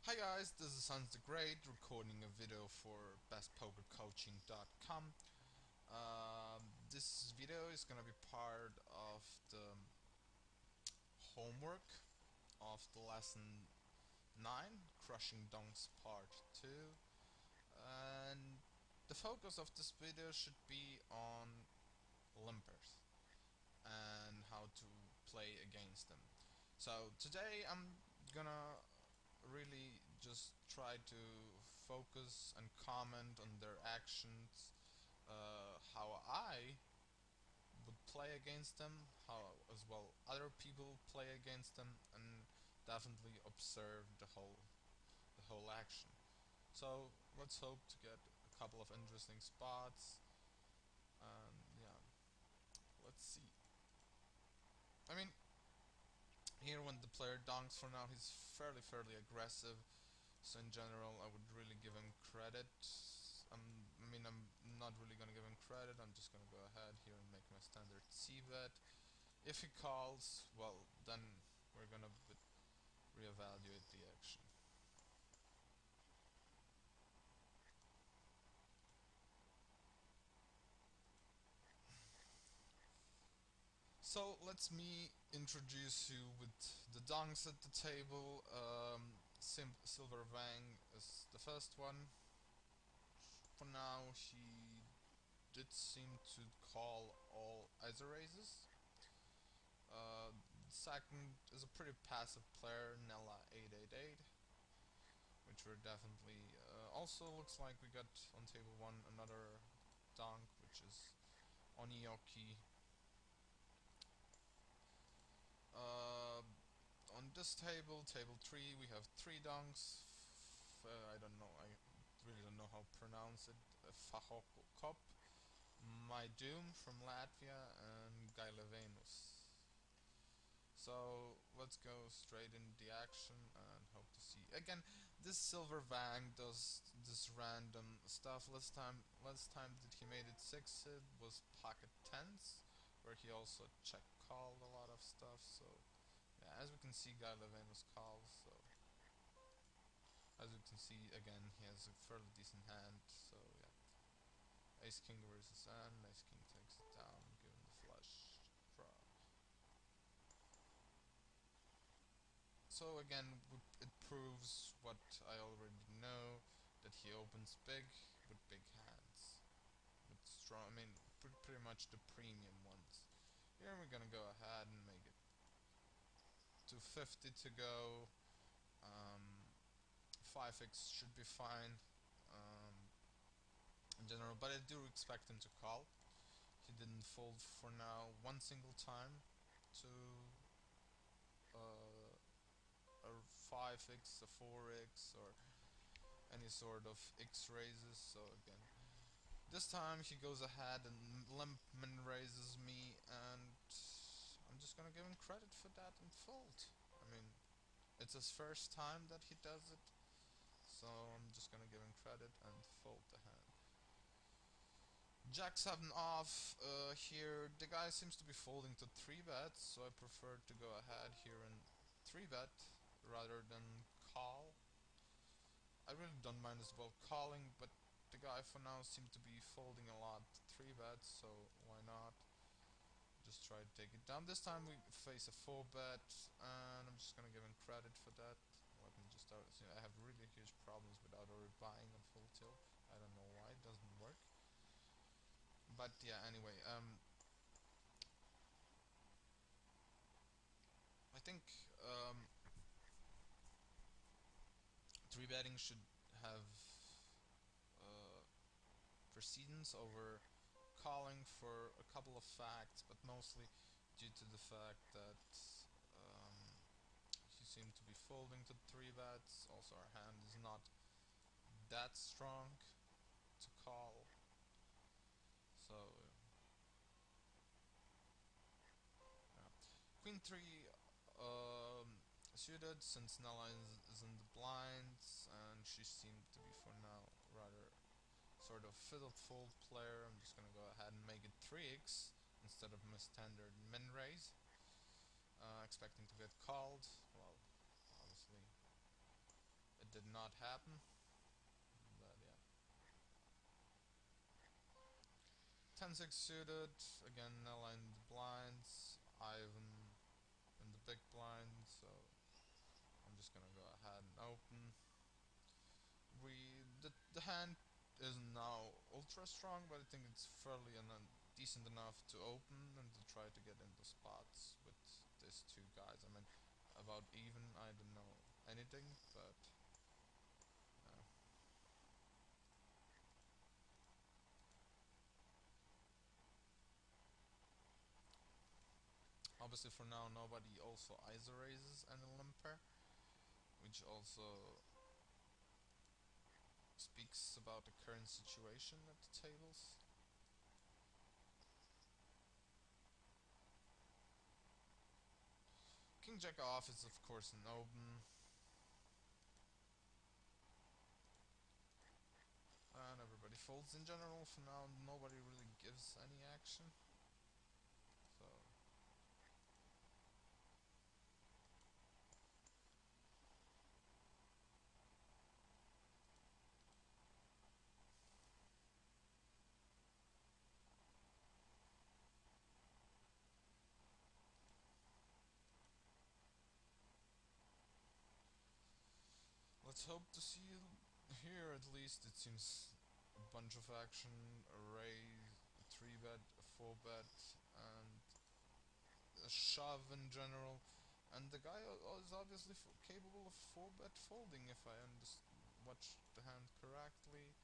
Hi guys, this is Hans the Great recording a video for bestpokercoaching.com. This video is gonna be part of the homework of the lesson 9, Crushing Donks Part 2, and the focus of this video should be on limpers and how to play against them. So today I'm gonna really just try to focus and comment on their actions, how I would play against them, how as well other people play against them, and definitely observe the whole action. So let's hope to get a couple of interesting spots, and yeah, let's see. I mean, here when the player donks for now, he's fairly aggressive. So in general, I would really give him credit. I'm not really gonna give him credit. I'm just gonna go ahead here and make my standard C bet. If he calls, well, then we're gonna reevaluate the action. So let me introduce you with the donks at the table. Silver Vang is the first one. For now, he did seem to call all ISO raises. Uh, Second is a pretty passive player, Nella 888, which we're definitely. Also, looks like we got on table 1 another donk, which is Onioki. Uh, on this table, table 3, we have 3 donks. I don't know, I really don't know how to pronounce it. Fahokop, My Doom from Latvia, and Gailevenus. So let's go straight into the action and hope to see. Again, this Silver Vang does this random stuff. Last time that he made it 6 it was pocket tens, where he also check called a lot of stuff. So yeah, as we can see, Guy Levenus calls. So as you can see, again, he has a fairly decent hand. So yeah, Ace King versus N. Ace King takes it down, given the flush draw. So again, it proves what I already know, that he opens big with big hands. With strong, pretty much the premium ones. Here we're gonna go ahead and make it 250 to go. 5x should be fine in general, but I do expect him to call. He didn't fold for now one single time to a 5x, a 4x, or any sort of X raises. So again, this time he goes ahead and lemon raises me, and I'm just gonna give him credit for that and fold. I mean, it's his first time that he does it, so I'm just gonna give him credit and fold the hand. Jack 7 off here. The guy seems to be folding to 3 bets, so I prefer to go ahead here and 3 bet rather than call. I really don't mind as well calling, but the guy for now seems to be folding a lot 3 bets, so why not? Just try to take it down. This time we face a 4 bet, and I'm just gonna give him credit for that. Let me just start. I have really huge problems with auto buying on full tilt. I don't know why it doesn't work. But yeah, anyway, I think um, 3 betting should have uh, precedence over calling for a couple of facts, but mostly due to the fact that um, he seemed to be folding to 3 bets. Also, our hand is not that strong to call. So, yeah. Queen 3 suited, since Nella is in the blinds, and she seemed to be for now rather sort of fiddle fold player. I'm just gonna go ahead and make it 3x instead of my standard min raise. Expecting to get called. Well, obviously it did not happen. But yeah. 10-6 suited, again Nella in the blinds, Ivan in the big blind, so I'm just gonna go ahead and open. The hand isn't now ultra strong, but I think it's fairly decent enough to open and to try to get into spots with these two guys. I mean, about even, I don't know anything, but obviously for now nobody also ISO raises any limper, which also speaks about the current situation at the tables. King Jack off is of course an open, and everybody folds in general. For now, nobody really gives any action, so let's hope to see here at least. It seems a bunch of action, a raise, a 3-bet, a 4-bet, and a shove in general. And the guy is obviously capable of 4-bet folding if I watch the hand correctly.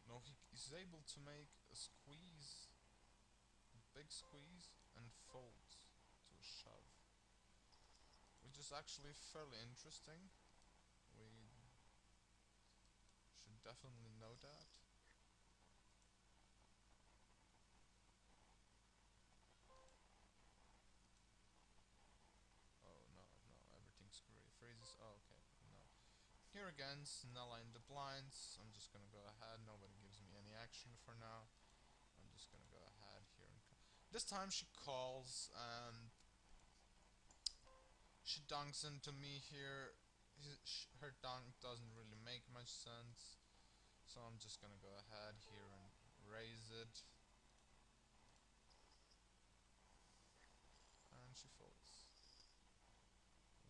No, he is able to make a squeeze, a big squeeze, and folds to a shove, which is actually fairly interesting. We should definitely know that. Oh no, no, everything's great. Phrases. Oh, okay, no. Here again, Snella in the blinds. I'm just gonna go ahead. Nobody gives me any action for now. I'm just gonna go ahead here and this time she calls and she dunks into me here. Her dunk doesn't really make much sense, so I'm just gonna go ahead here and raise it, and she folds.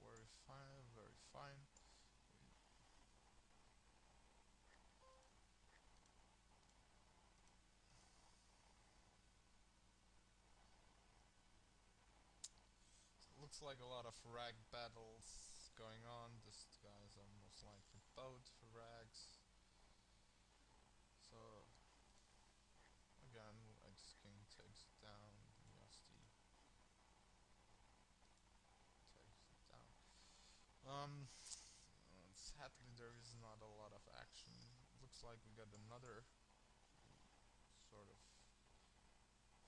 Very fine, very fine. Looks like a lot of rag battles going on. This guy's almost likely both for rags. So again, X King takes it down. Yasti takes it down. Sadly there is not a lot of action. Looks like we got another sort of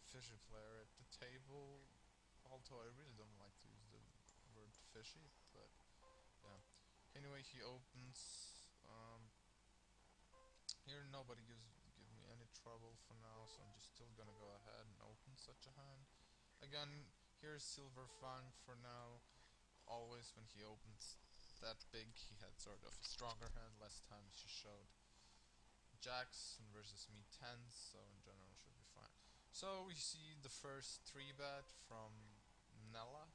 fishy player at the table. Although I really don't like to use the word fishy, but yeah. Anyway, he opens. Here nobody give me any trouble for now, so I'm just still gonna go ahead and open such a hand. Again, here's Silver Fang for now. Always when he opens that big, he had sort of a stronger hand. Last time she showed jacks versus me tens, so in general should be fine. So we see the first 3-bet from Nella.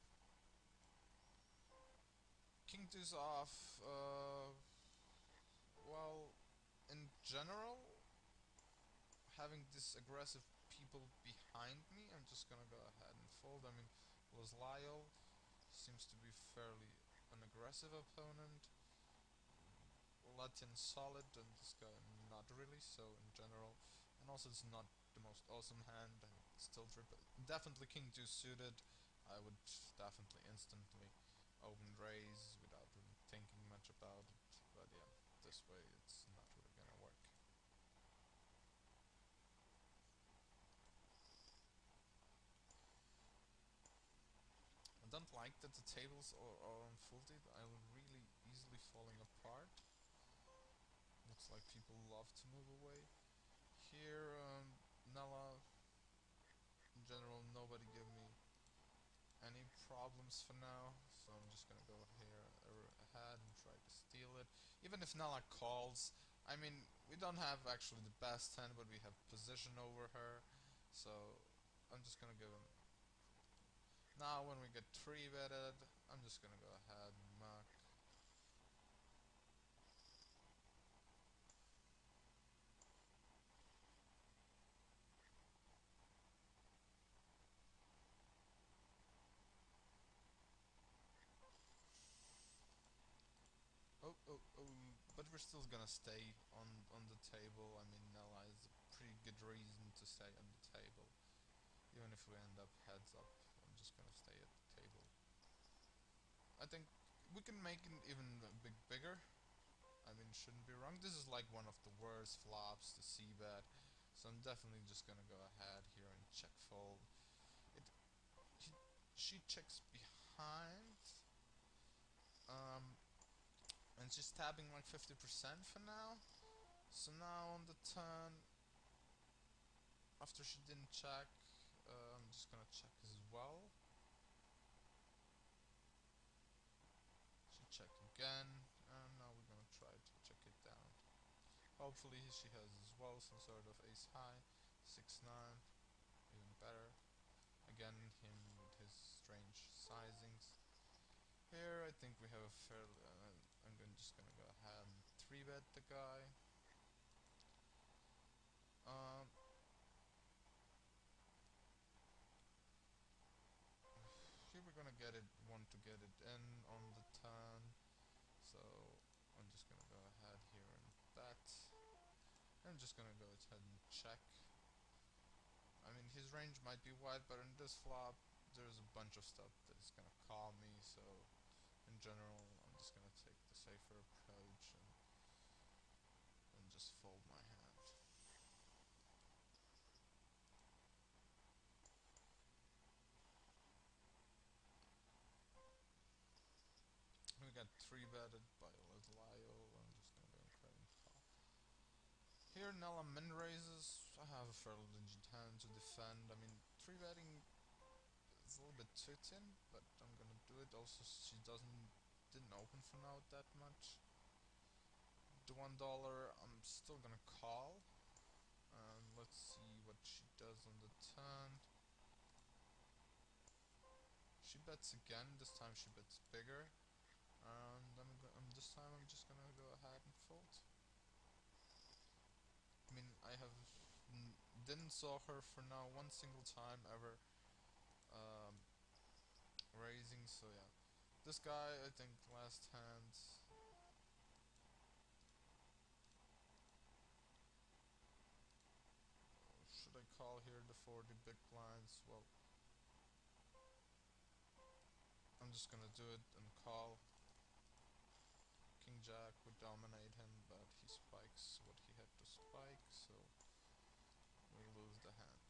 King deuce off. Well, in general, having this aggressive people behind me, I'm just gonna go ahead and fold. I mean, was Lyle seems to be fairly an aggressive opponent. Latin solid, and this guy not really. So in general, and also it's not the most awesome hand. And still definitely king two suited. I would definitely instantly open raise without really thinking much about it. But yeah, this way it's not really gonna work. I don't like that the tables are unfolded. I'm really easily falling apart. Looks like people love to move away. Here, Nala in problems for now, so I'm just gonna go here ahead and try to steal it. Even if Nella calls, I mean, we don't have actually the best hand, but we have position over her, so I'm just gonna give him. Now when we get 3-betted, I'm just gonna go ahead and muck. Oh, oh, oh, but we're still gonna stay on the table. I mean, Nella is a pretty good reason to stay on the table. Even if we end up heads up, I'm just gonna stay at the table. I think we can make it even a bit bigger. I mean, shouldn't be wrong. This is like one of the worst flops to see bet, so I'm definitely just gonna go ahead here and check fold. It, he, she checks behind, um, and she's tapping like 50% for now. So now on the turn, after she didn't check, I'm just gonna check as well. She checked again, and now we're gonna try to check it down. Hopefully she has as well some sort of ace high, 6-9, even better. Again, him with his strange sizings. Here, I think we have a fairly. Just gonna go ahead and 3-bet the guy. Um, Here we're gonna get it. Want to get it in on the turn, so I'm just gonna go ahead here and bet. I'm just gonna go ahead and check. I mean, his range might be wide, but in this flop, there's a bunch of stuff that's gonna call me, so in general, I'm just gonna take the safer approach and just fold my hand. We got 3-betted by Lyle. I'm just gonna go ahead and call. Here, Nella min raises. I have a fairly legit hand to defend. I mean, 3-betting is a little bit too thin, but I'm gonna do it. Also, she didn't open for now that much. The $1, I'm still gonna call. Let's see what she does on the turn. She bets again. This time she bets bigger. And this time I'm just gonna go ahead and fold. I mean, I have didn't saw her for now one single time ever um, raising. So yeah, this guy I think last hand. Should I call here the 40 big blinds? Well, I'm just gonna do it and call. King Jack would dominate him, but he spikes what he had to spike, so we lose the hand.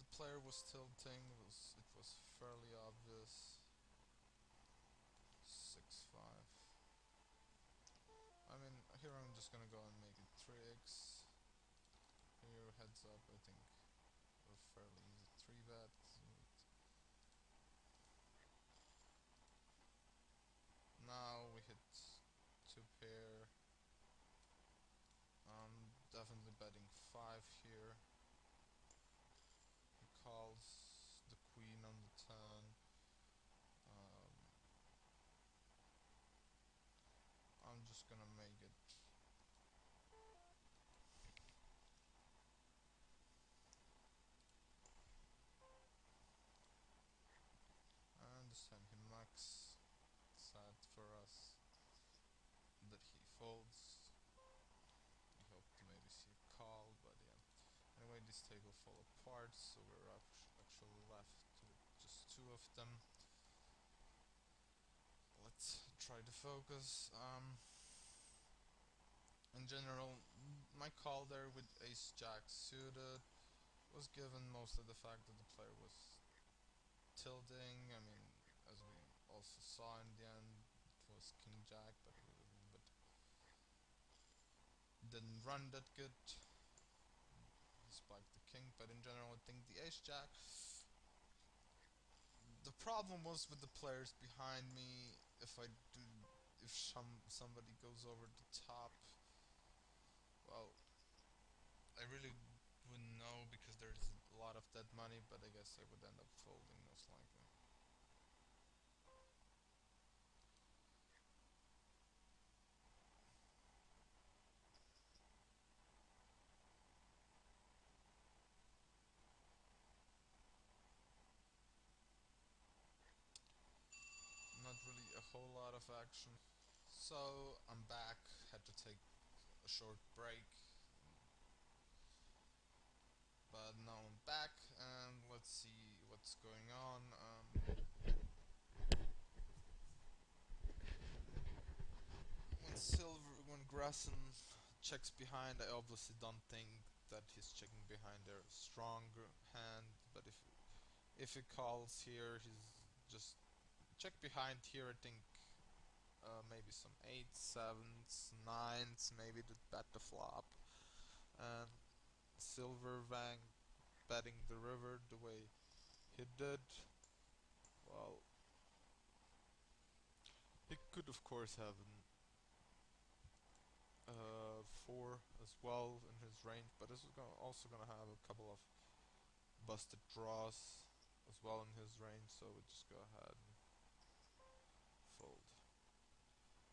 The player was tilting, it was fairly obvious. 6-5. I mean, here I'm just gonna go and make it 3x. Here, heads up, I think a fairly easy 3-bet. Now we hit 2 pair. Definitely betting 5 here. He calls the queen on the turn. Um, I'm just gonna make it. And this time he mucks. Sad for us that he folds. We hope to maybe see a call, but yeah. Anyway, this table fall apart, so we're actually left with just 2 of them. Let's try to focus. In general, my call there with Ace Jack suited was given mostly the fact that the player was tilting. I mean, as we also saw in the end, it was King Jack, but didn't run that good. He spiked king, but in general I think the ace jack. The problem was with the players behind me. If somebody goes over the top, well, I really wouldn't know because there's a lot of dead money, but I guess I would end up folding most likely. Not really a whole lot of action. So I'm back. Had to take a short break, but now I'm back and let's see what's going on. When Grassen checks behind, I obviously don't think that he's checking behind their strong hand, but if he calls here, he's just check behind here. I think maybe some eights, sevens, nines, maybe to bet the flop, and Silver Vang betting the river the way he did. Well, he could of course have an 4 as well in his range, but this is also gonna have a couple of busted draws as well in his range, so we just go ahead and fold.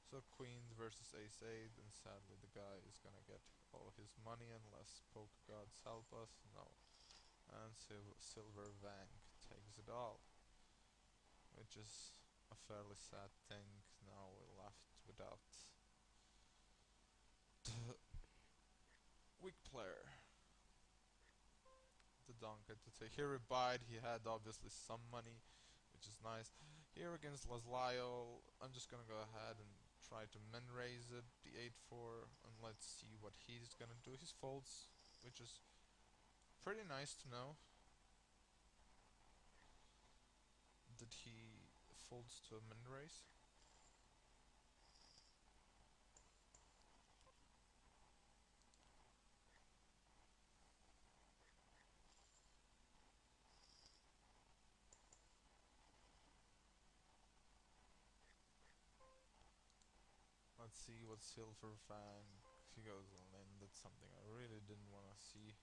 So queens versus ace 8, and sadly the guy is gonna get all his money unless poker gods help us. No. And Silver Vang takes it all, which is a fairly sad thing. Now we're left without the weak player, the Donk. To say here he bide, he had obviously some money, which is nice. Here against Laslio, I'm just gonna go ahead and try to min raise it, the 8-4, and let's see what he's gonna do. He folds, which is pretty nice to know that he folds to a min raise. Let's see what Silver Fang he goes on in. That's something I really didn't want to see.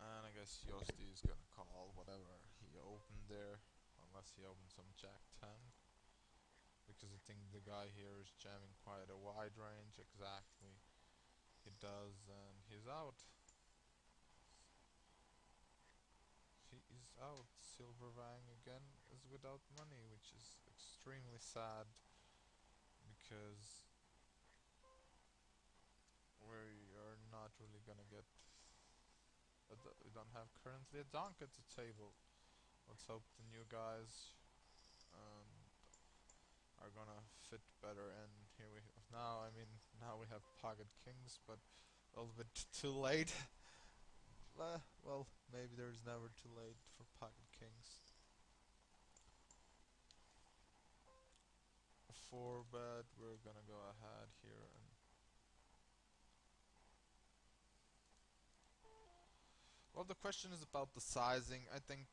And I guess Yosti is gonna call whatever he opened there, unless he opened some Jack 10. Because I think the guy here is jamming quite a wide range, exactly. He does, and he's out. He is out. Silver Vang again is without money, which is extremely sad because we are not really gonna get. We don't have currently a donk at the table. Let's hope the new guys are gonna fit better. And here we have now. I mean, now we have pocket kings, but a little bit too late. Well, maybe there's never too late for pocket kings. A 4-bet. We're gonna go ahead here and. Well, the question is about the sizing. I think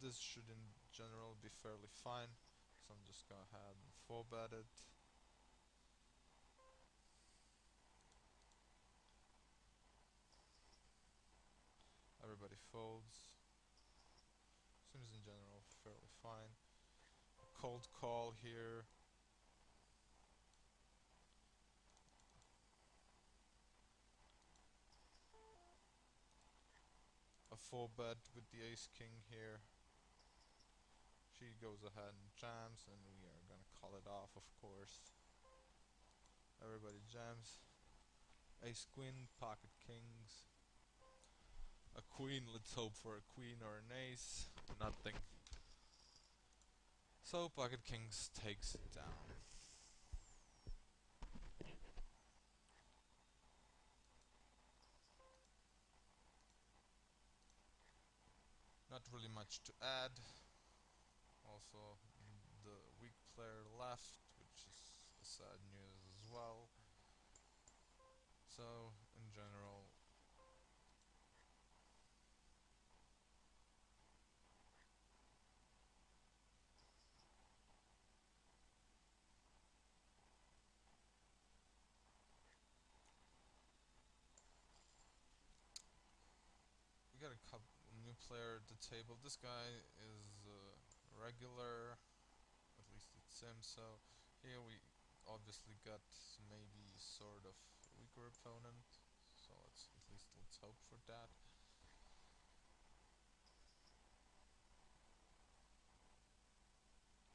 this should in general be fairly fine. So I'm just gonna ahead and 4-bet it. Everybody folds. Seems in general fairly fine. A cold call here. A 4-bet with the ace king here. She goes ahead and jams, and we are gonna call it off, of course. Everybody jams. Ace queen, pocket kings. A queen, let's hope for a queen or an ace. Nothing. So pocket kings takes it down. Not really much to add. Also, the weak player left, which is sad news as well. So, in general, we got a couple new player at the table. This guy is regular, at least it seems so. Here we obviously got maybe sort of weaker opponent, so let's hope for that.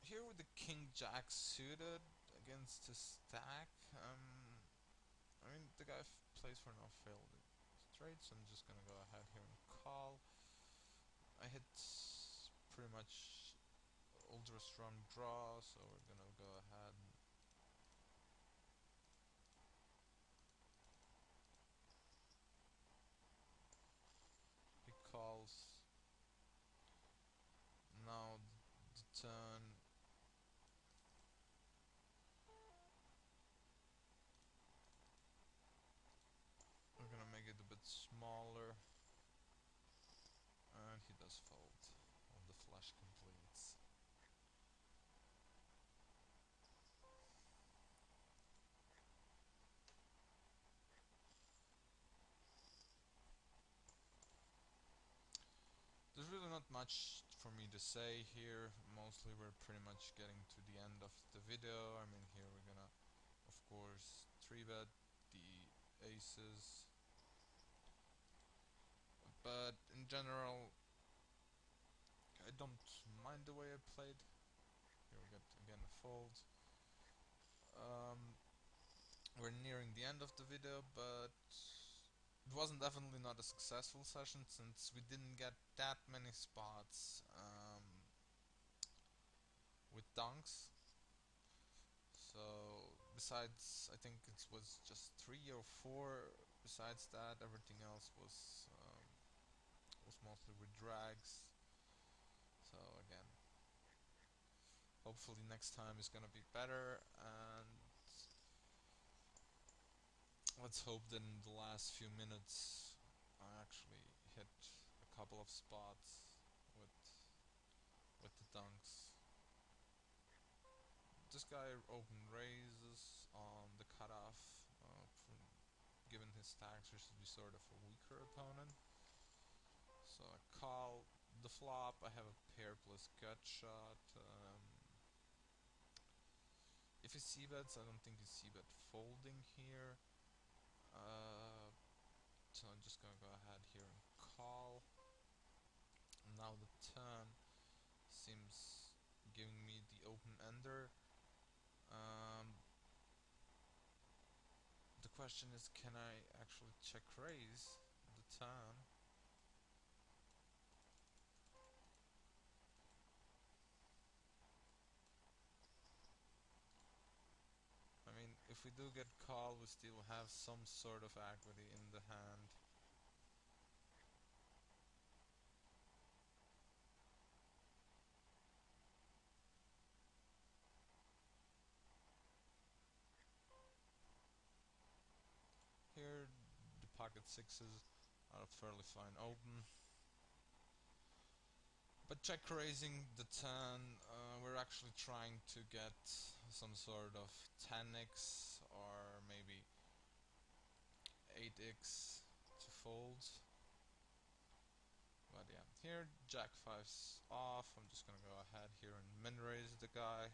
Here with the King Jack suited against his stack, I mean the guy plays for no failed straight, so I'm just gonna go ahead here and call. I hit pretty much ultra strong draw, so we're gonna go ahead and he calls. Now the turn. We're gonna make it a bit smaller, and he does fold on the flush completes. There's really not much for me to say here. Mostly we're pretty much getting to the end of the video. I mean, here we're gonna, of course, 3-bet the aces. But in general, I don't mind the way I played. Here we get again a fold. We're nearing the end of the video, but it wasn't definitely not a successful session since we didn't get that many spots with Donks. So besides, I think it was just 3 or 4. Besides that, everything else was mostly with drags. So again, hopefully next time is gonna be better, and let's hope that in the last few minutes I actually hit a couple of spots with with the dunks. This guy open raises on the cutoff. Given his stacks, there should be sort of a weaker opponent. So I call the flop. I have a pair plus gut shot. If he c-bets, I don't think he c-bet folding here. So I'm just gonna go ahead here and call. Now the turn seems giving me the open ender. The question is, can I actually check raise the turn? I mean, if we do get call, we still have some sort of equity in the hand. Here, the pocket sixes are a fairly fine open. But check raising the turn, we're actually trying to get some sort of 10x or maybe 8x to fold. But yeah, here Jack 5's off. I'm just gonna go ahead here and min raise the guy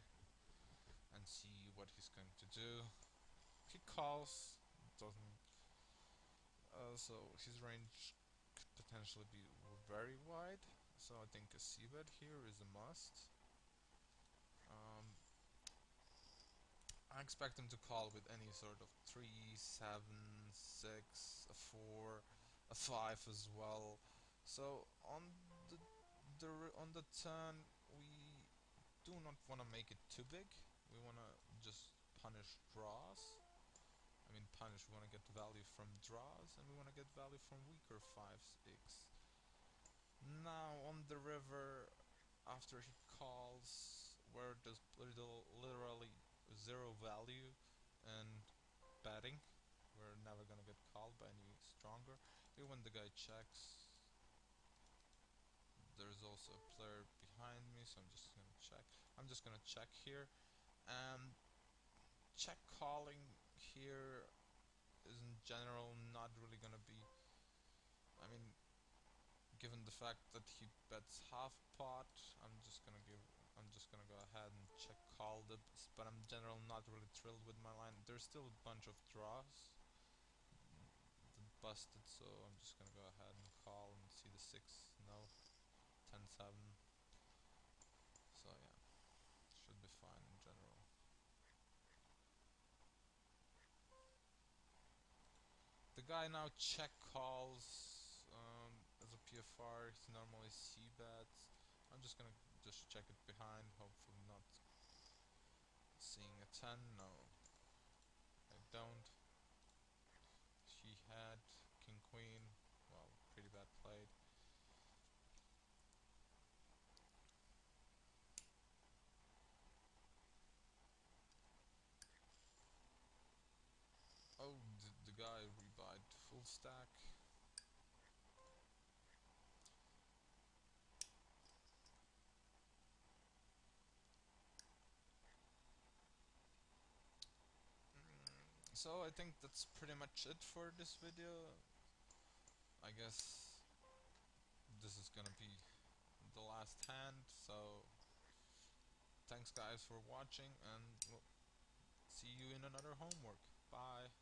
and see what he's going to do. He calls, doesn't. So his range could potentially be very wide. So I think a c-bet here is a must. I expect him to call with any sort of 3, 7, 6, a 4, a 5 as well. So on the on the turn, we do not want to make it too big. We want to just punish draws. I mean punish, we want to get value from draws, and we want to get value from weaker 5s, x. Now on the river, after he calls, where there's literally zero value and betting, we're never gonna get by any stronger. Here when the guy checks, there's also a player behind me, so I'm just gonna check. I'm just gonna check here, and check calling here is in general not really gonna be. I mean, given the fact that he bets half pot, I'm just gonna go ahead and check call this, but I'm in general not really thrilled with my line. There's still a bunch of draws that busted, so I'm just gonna go ahead and call and see the 6. No, 10-7. So yeah, should be fine in general. The guy now check calls as a PFR. He normally C bets. I'm just gonna just check it behind. Hopefully not seeing a 10. No, I don't. He had king queen. Well, pretty bad played. Oh, the guy rebuyed full stack. So I think that's pretty much it for this video. I guess this is gonna be the last hand. So thanks guys for watching, and we'll see you in another homework. Bye.